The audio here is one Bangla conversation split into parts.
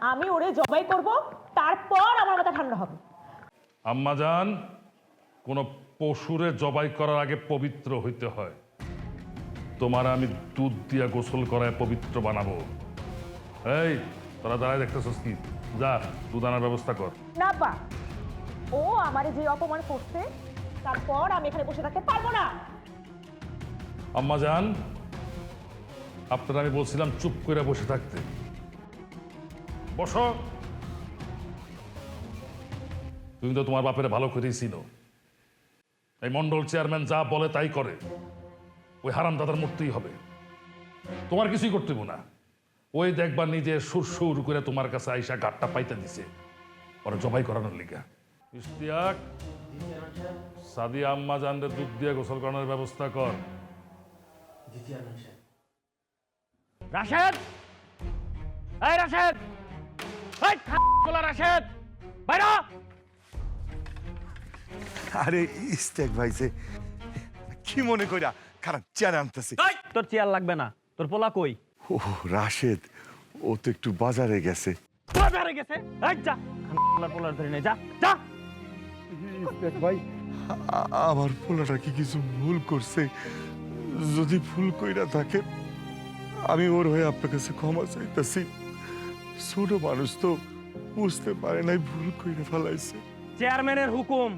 আমি ওরে জবাই করব, তারপর আমার মাথা ঠান্ডা হবে। আম্মাজান, কোন পশুরে জবাই করার আগে পবিত্র হইতে হয়। তোমার আমি দুধ দিয়া গোসল করায় পবিত্র বানাবো। এই তোরা দাঁড়ায় দেখতেছস কি? যা দুধ আনার ব্যবস্থা কর। না বা, ও আমারে যে অপমান করছে, তারপর আমি এখানে বসে থাকতে পারবো না। আম্মাজান, আপনারা আমি বলছিলাম চুপ করে বসে থাকতে। বসো। তুমি তো তোমার বাপের ভালো করেই চিনো। এই মন্ডল চেয়ারম্যান যা বলে তাই করে। ওই হারাম দাদার মরতেই হবে। তোমার কিছুই করতে হবে না। ওই দেখবার নিজে সুর সুর করে তোমার কাছে আইসা গাটটা পাইতে দিছে ওরা জবাই করানোর লিগা। ইশতিয়াক, সাদিয়া আম্মা জানরে দুধ দিয়ে গোসল করানোর ব্যবস্থা কর। রাশেদ, এই রাশেদ, এই খালা রাশেদ, বাইরে। আরে ইস্তেক ভাই যে কি মনে কইরা খারাপ চেয়ার আনতেছি। তোর চেয়ার লাগবে না, তোর পোলা কই? ও রাশেদ, ও তো একটু বাজারে গেছে। বাজারে গেছে? এই যা, খালার পোলার ধরে নে, যা যা। ইস্তেক ভাই, আমার পোলাটা কি কিছু ভুল করছে? যদি ভুল কইরা থাকে আমি ওর হয়ে আপনার কাছে ক্ষমা চাইতেছি। ছোট মানুষ তো বুঝতে পারে নাই ভুল কইরা ফেলাইছে। চেয়ারম্যানের হুকুম,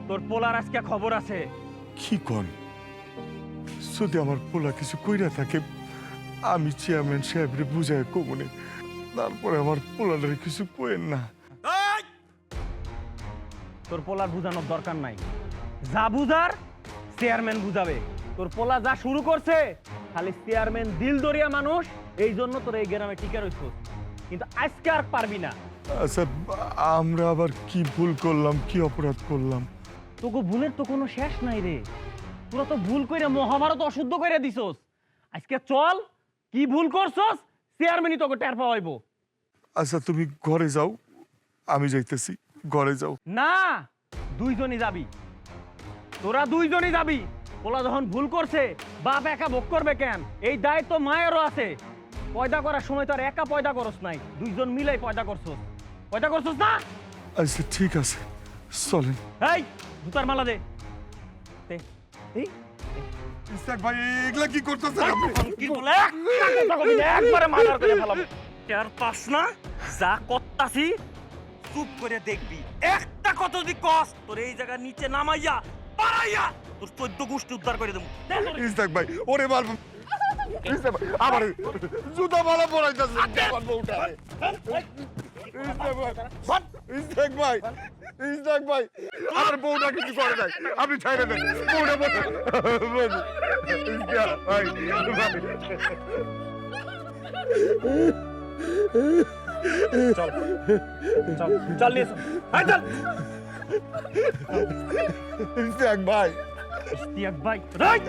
তোর পোলার আজকে খবর আছে। কি কন? যদি আমার পোলা কিছু কইরা থাকে আমি চেয়ারম্যান সাহেবরে বুঝায় কমনে, তারপরে আমার পোলাটারে কিছু কইেন না। তোর পোলার বুঝানোর দরকার নাই, যা বুঝার চেয়ারম্যান বুঝাবে। তোর পোলা যা শুরু করছে, খালি চেয়ারম্যান দিল দরিয়া মানুষ, এই জন্য তোর এই গ্রামে টিকে রইছ, কিন্তু আজকে আর পারবি না। আচ্ছা, আমরা আবার কি ভুল করলাম, কি অপরাধ করলাম? তোকে ভুলের তো কোনো শেষ নাই রে। তোরা তো ভুল কইরা মহাভারত অশুদ্ধ কইরা দিছস। আজকে চল, কি ভুল করছস চেয়ারম্যানই তোকে টের পাওয়াইবো। আচ্ছা তুমি ঘরে যাও, আমি যাইতেছি। ঘরে যাও। না, দুইজনই যাবি, তোরা দুইজনই যাবি। পোলা যখন ভুল করছে, বাপ একা ভোগ করবে কেন? এই দায়িত্ব মায়েরও আছে। পয়দা করার সময় তো আর একা পয়দা করস নাই, দুইজন মিলাই পয়দা করছস। পয়দা করছস না? আচ্ছা ঠিক আছে, চলেন। এই জুতার মালা দে। দে। এই ইস্তাক ভাই, এগুলা কি করতেছেন আপনি? কি বলে? একবারে মার্ডার করে ফেলাবো। টের পাস না? যা করতাছি চুপ করে দেখবি। একটা কত যদি কস, তোর এই জায়গা নিচে নামাইয়া পারাইয়া তোর 14 গোষ্ঠী উদ্ধার করে দেবো। ইস্তাক ভাই, ওরে মারব। ইস্তাক ভাই, আমার জুতা মালা পরাইতাছে আমার বউটা। ইস্তাক ভাই, ইস্তাক ভাই, আমার বউটা কিছু করে নাই, আপনি ছাইরে দেন বউটা। ইস্তাক ভাই, চল চল চল নিয়ে চল। ইস্তাক ভাই, ইশতিয়াক ভাই, রাইট।